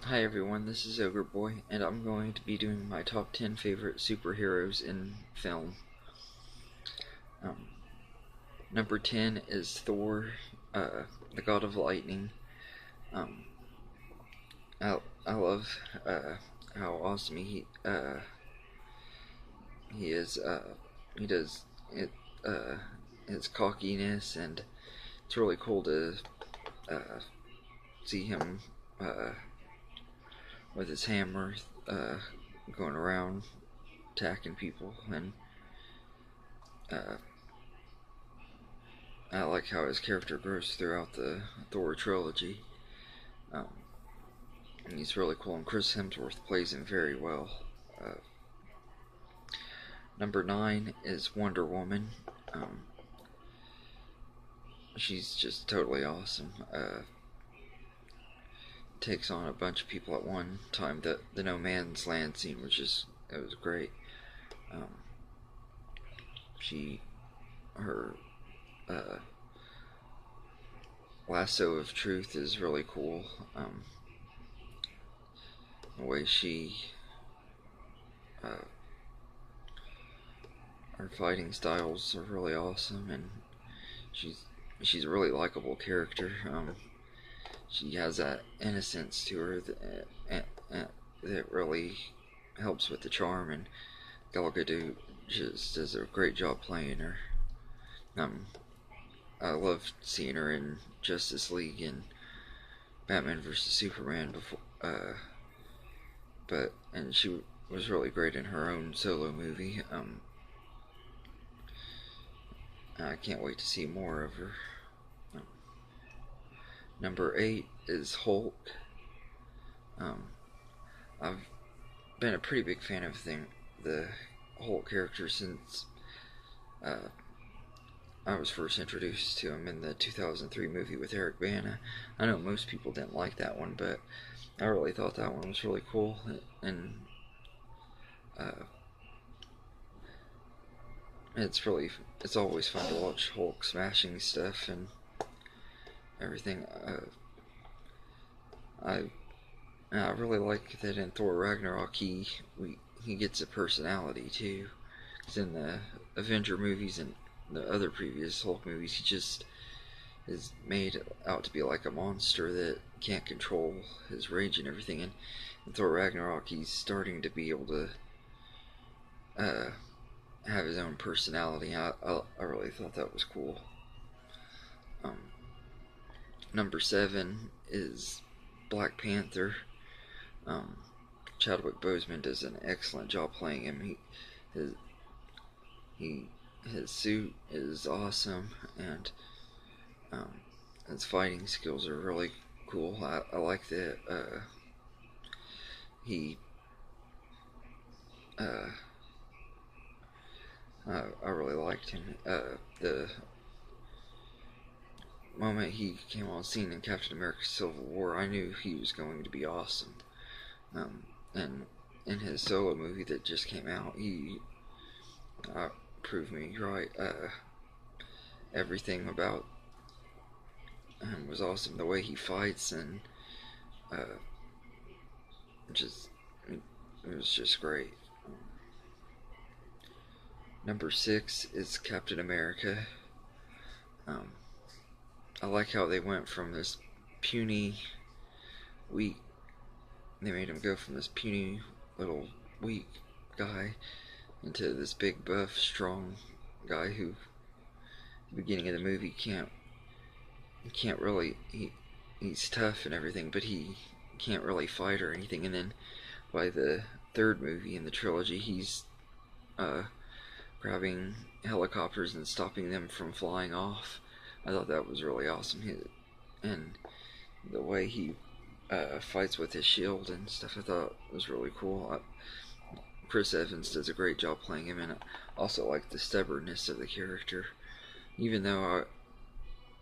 Hi everyone, this is Ogre Boy, and I'm going to be doing my top 10 favorite superheroes in film. Um, Number 10 is Thor, the God of Lightning. Um, I love how awesome he is. He does it. His cockiness, and it's really cool to uh, see him uh, with his hammer going around attacking people, and uh, I like how his character grows throughout the Thor trilogy. Um, and he's really cool, and Chris Hemsworth plays him very well. Uh, Number 9 is Wonder Woman. Um, she's just totally awesome. Takes on a bunch of people at one time. The No Man's Land scene it was great. Um, she her uh, lasso of truth is really cool. The way uh, her fighting styles are really awesome, and she's she's a really likable character. She has that innocence to her that really helps with the charm, and Gal Gadot just does a great job playing her. Um, I loved seeing her in Justice League and Batman vs Superman before, and she was really great in her own solo movie. I can't wait to see more of her. Um, Number 8 is Hulk. Um, I've been a pretty big fan of the Hulk character since uh, I was first introduced to him in the 2003 movie with Eric Bana. I know most people didn't like that one, but I really thought that one was really cool, and uh, it's always fun to watch Hulk smashing stuff and everything. I I really like that in Thor Ragnarok he gets a personality too. Because in the Avenger movies and the other previous Hulk movies, he just is made out to be like a monster that can't control his rage and everything. And in Thor Ragnarok, he's starting to be able to uh, have his own personality. I really thought that was cool. Um, Number 7 is Black Panther. Um, Chadwick Boseman does an excellent job playing him. His he his suit is awesome, and um, his fighting skills are really cool. I like that he uh, I really liked him. The moment he came on scene in Captain America: Civil War, I knew he was going to be awesome. And in his solo movie that just came out, he proved me right. Everything about him was awesome. The way he fights and uh, just it was just great. Number 6 is Captain America. Um, I like how they went from this puny, weak. They made him go from this puny little weak guy into this big buff, strong guy who, at the beginning of the movie, can't really he's tough and everything, but he can't really fight or anything. And then by the third movie in the trilogy, he's uh, grabbing helicopters and stopping them from flying off. I thought that was really awesome. And the way he fights with his shield and stuff, I thought was really cool. Chris Evans does a great job playing him, and I also like the stubbornness of the character. Even though I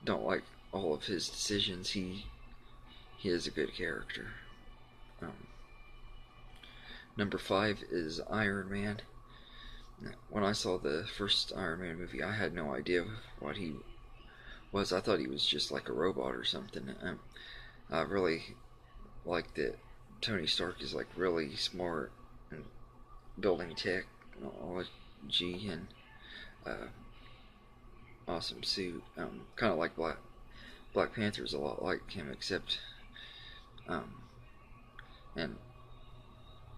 don't like all of his decisions, he is a good character. Um, Number 5 is Iron Man. When I saw the first Iron Man movie, I had no idea what he was. I thought he was just like a robot or something. I really liked it. Tony Stark is like really smart and building technology and uh, awesome suit. Kind of like Black Panther's a lot like him, um, and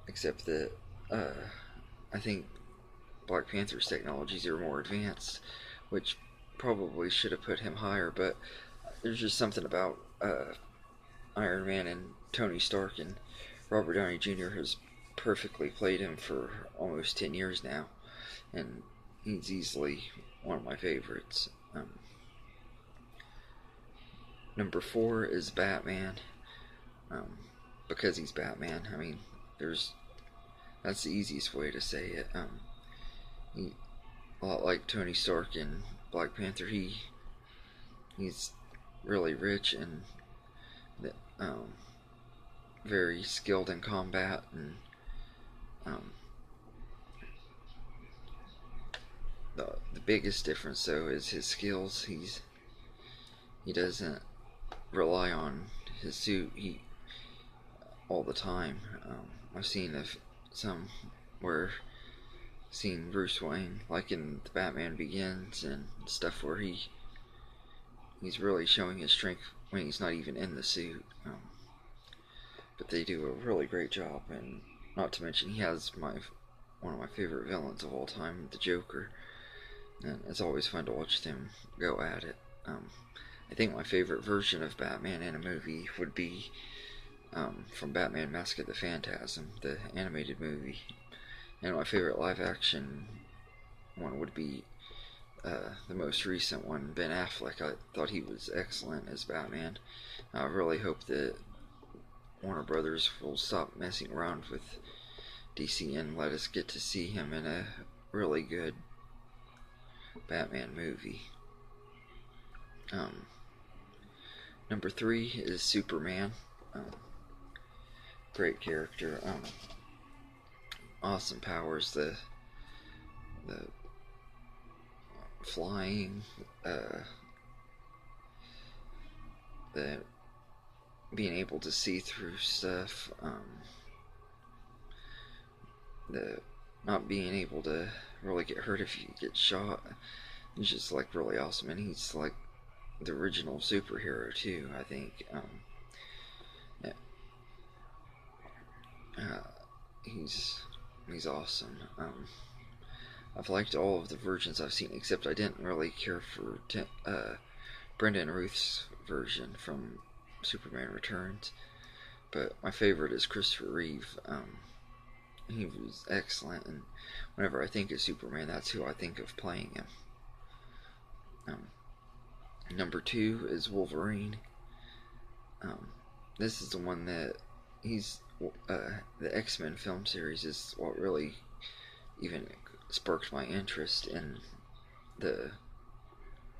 except that I think Black Panther's technologies are more advanced, which probably should have put him higher. But there's just something about Iron Man and Tony Stark, and Robert Downey Jr. has perfectly played him for almost 10 years now, and he's easily one of my favorites. Number 4 is Batman, um, because he's Batman. I mean, there's that's the easiest way to say it. He, a lot like Tony Stark in Black Panther, he's really rich and um, very skilled in combat, and um, the biggest difference though is his skills. He doesn't rely on his suit all the time. I've seen some where seen Bruce Wayne, like in the Batman Begins and stuff, where he's really showing his strength when he's not even in the suit. But they do a really great job, and not to mention he has one of my favorite villains of all time, the Joker, and it's always fun to watch them go at it. I think my favorite version of Batman in a movie would be from Batman Mask of the Phantasm, the animated movie. And my favorite live action one would be the most recent one, Ben Affleck. I thought he was excellent as Batman. I really hope that Warner Brothers will stop messing around with DC and let us get to see him in a really good Batman movie. Number 3 is Superman. Great character. Awesome powers. The flying. The being able to see through stuff. The not being able to really get hurt if you get shot. He's just like really awesome, and he's like the original superhero too, I think. He's awesome. I've liked all of the versions I've seen, except I didn't really care for Brendan Ruth's version from Superman Returns. But my favorite is Christopher Reeve. He was excellent, and whenever I think of Superman, that's who I think of playing him. Number 2 is Wolverine. This is the one that the X-Men film series is what really even sparked my interest in the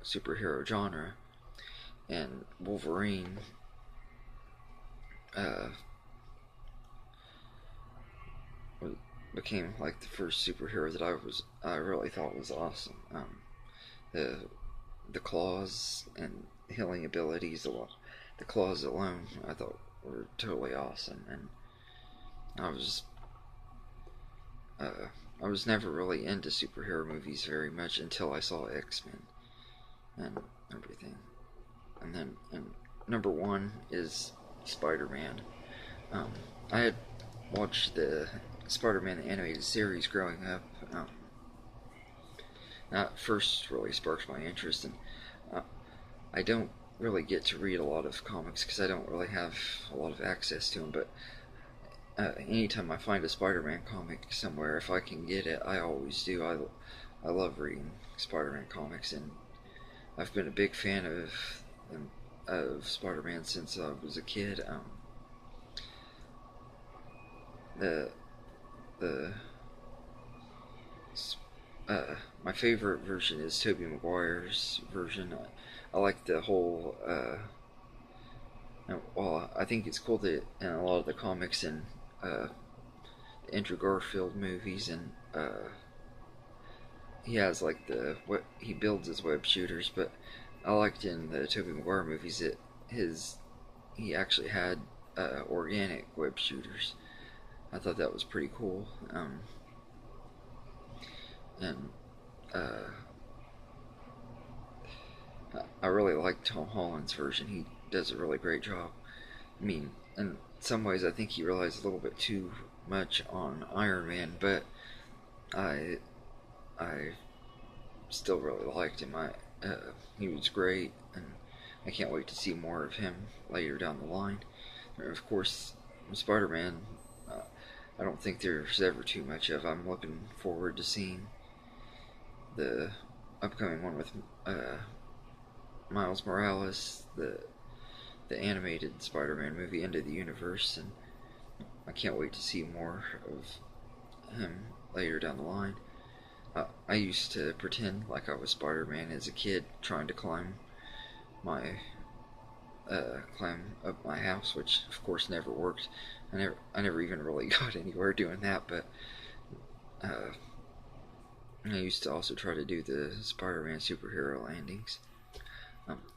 superhero genre. And Wolverine became like the first superhero that I really thought was awesome. The claws and healing abilities, the claws alone, I thought were totally awesome. And I was never really into superhero movies very much until I saw X-Men and everything. And then number 1 is Spider-Man. I had watched the Spider-Man animated series growing up. That first really sparked my interest, and I don't really get to read a lot of comics because I don't really have a lot of access to them, but anytime I find a Spider-Man comic somewhere, if I can get it, I always do. I love reading Spider-Man comics, and I've been a big fan of Spider-Man since I was a kid. My favorite version is Tobey Maguire's version. I like the whole. Well, I think it's cool that in a lot of the comics and the Andrew Garfield movies, and he has like he builds his web shooters, but I liked in the Tobey Maguire movies that he actually had organic web shooters. I thought that was pretty cool. And I really like Tom Holland's version. He does a really great job. I mean, in some ways, I think he relies a little bit too much on Iron Man, but I I still really liked him. He was great, and I can't wait to see more of him later down the line. And of course, Spider-Man. I don't think there's ever too much of. I'm looking forward to seeing the upcoming one with Miles Morales, the animated Spider-Man movie, Into the Universe, and I can't wait to see more of him later down the line. I used to pretend like I was Spider-Man as a kid, trying to climb up my house, which of course never worked. I never even really got anywhere doing that, but I used to also try to do the Spider-Man superhero landings.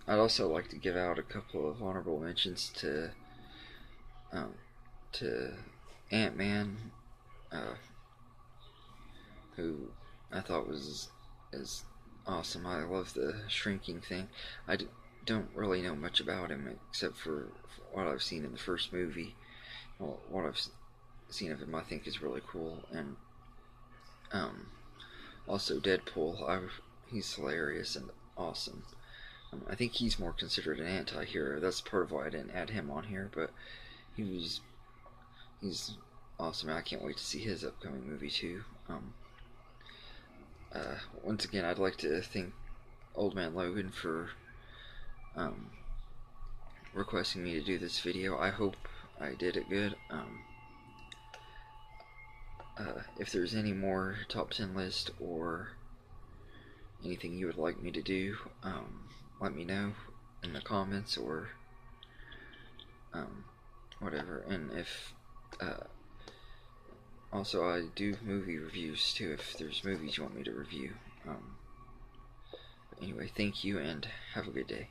I'd also like to give out a couple of honorable mentions um, to Ant-Man, who I thought was awesome. I love the shrinking thing. Don't really know much about him except for what I've seen in the first movie. Well, what I've seen of him, I think, is really cool. And also Deadpool. He's hilarious and awesome. I think he's more considered an anti-hero. That's part of why I didn't add him on here. But he's awesome. I can't wait to see his upcoming movie too. Once again, I'd like to thank Old Man Logan for requesting me to do this video. I hope I did it good. If there's any more top 10 list or anything you would like me to do, let me know in the comments or whatever. And if also, I do movie reviews too, if there's movies you want me to review. Anyway, thank you and have a good day.